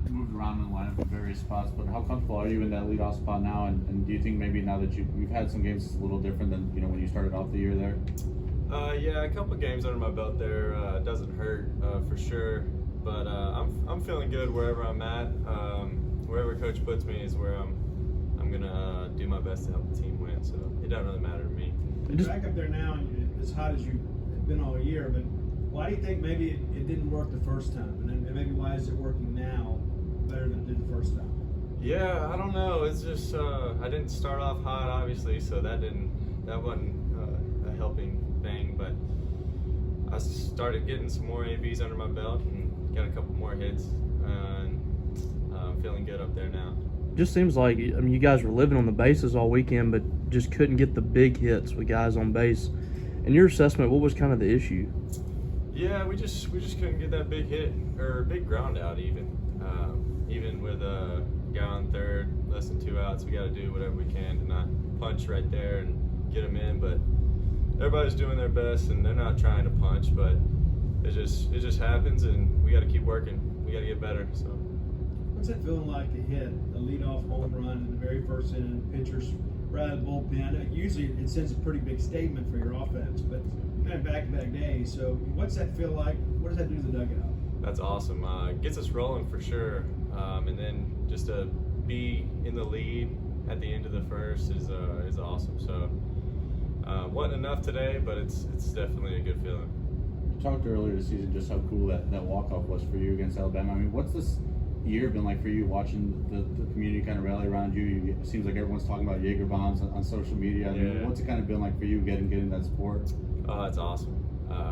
moved around in the lineup in various spots, but how comfortable are you in that leadoff spot now? And do you think maybe now that you've had some games, it's a little different than when you started off the year there? Yeah, a couple games under my belt there doesn't hurt for sure, but I'm feeling good wherever I'm at. Wherever coach puts me is where I'm gonna do my best to help the team win. So it doesn't really matter to me. You're back up there now, and as hot as you've been all year, but why do you think maybe it didn't work the first time, and then maybe why is it working now better than it did the first time? Yeah, I don't know. It's just I didn't start off hot, obviously, so that wasn't a helping thing. But I started getting some more ABs under my belt and got a couple more hits, and I'm feeling good up there now. Just seems like you guys were living on the bases all weekend, but just couldn't get the big hits with guys on base. In your assessment, what was kind of the issue? Yeah, we just couldn't get that big hit or big ground out even with a guy on third, less than 2 outs. We got to do whatever we can to not punch right there and get them in. But everybody's doing their best, and they're not trying to punch. But it just happens, and we got to keep working. We got to get better. So. What's it feeling like to hit a leadoff home run in the very first inning? Pitchers right out of the bullpen. Usually it sends a pretty big statement for your offense, but kind of back-to-back days. So what's that feel like? What does that do to the dugout? That's awesome. Gets us rolling for sure. And then just to be in the lead at the end of the first is awesome. So wasn't enough today, but it's definitely a good feeling. You talked earlier this season just how cool that walk-off was for you against Alabama. I mean, what's this year been like for you watching the community kind of rally around you? It seems like everyone's talking about Yeager bombs on social media. I mean, what's it kind of been like for you getting that sport? Oh, it's awesome.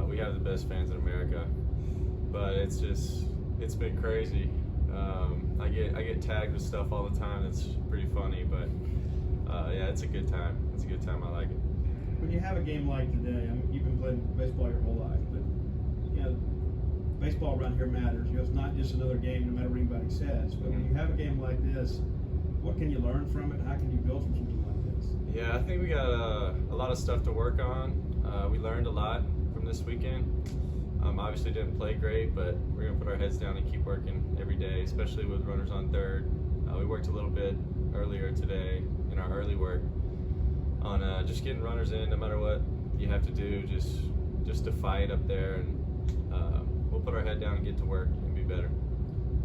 We have the best fans in America, but it's been crazy. I get tagged with stuff all the time. It's pretty funny, but yeah, it's a good time. It's a good time. I like it. When you have a game like today, I mean, you've been playing baseball your whole life, but baseball around here matters. It's not just another game, no matter what anybody says. But when you have a game like this, what can you learn from it? How can you build from something like this? Yeah, I think we got a lot of stuff to work on. We learned a lot from this weekend. Obviously didn't play great, but we're going to put our heads down and keep working every day, especially with runners on third. We worked a little bit earlier today in our early work on just getting runners in no matter what you have to do, just to fight up there, and we'll put our head down and get to work and be better.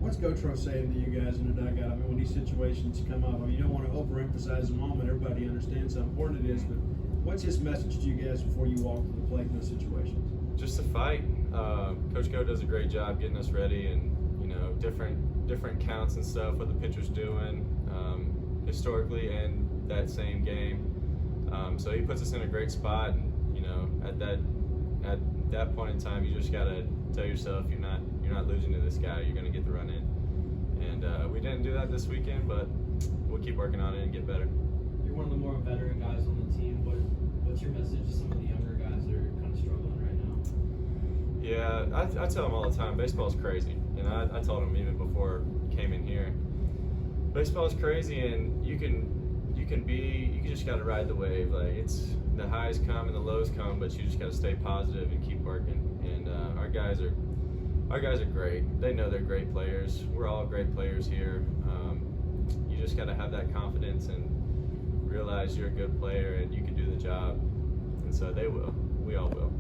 What's Gotro saying to you guys in the dugout? I mean, when these situations come up, I mean, you don't want to overemphasize the moment. Everybody understands how important it is, but what's his message to you guys before you walk to the plate in those situations? Just to fight. Coach Go does a great job getting us ready, and different counts and stuff, what the pitcher's doing historically and that same game. So he puts us in a great spot, and at that point in time, you just gotta tell yourself you're not losing to this guy. You're gonna get the run in, and we didn't do that this weekend, but we'll keep working on it and get better. You're one of the more veteran guys on the team. What's your message to some of the younger guys that are kind of struggling right now? Yeah, I tell them all the time, baseball's crazy, and I told them even before I came in here, baseball's crazy, and you just got to ride the wave. Like, it's the highs come and the lows come, but you just got to stay positive and keep working. And our guys are great. They know they're great players. We're all great players here. You just got to have that confidence and realize you're a good player and you can do the job. And so they will. We all will.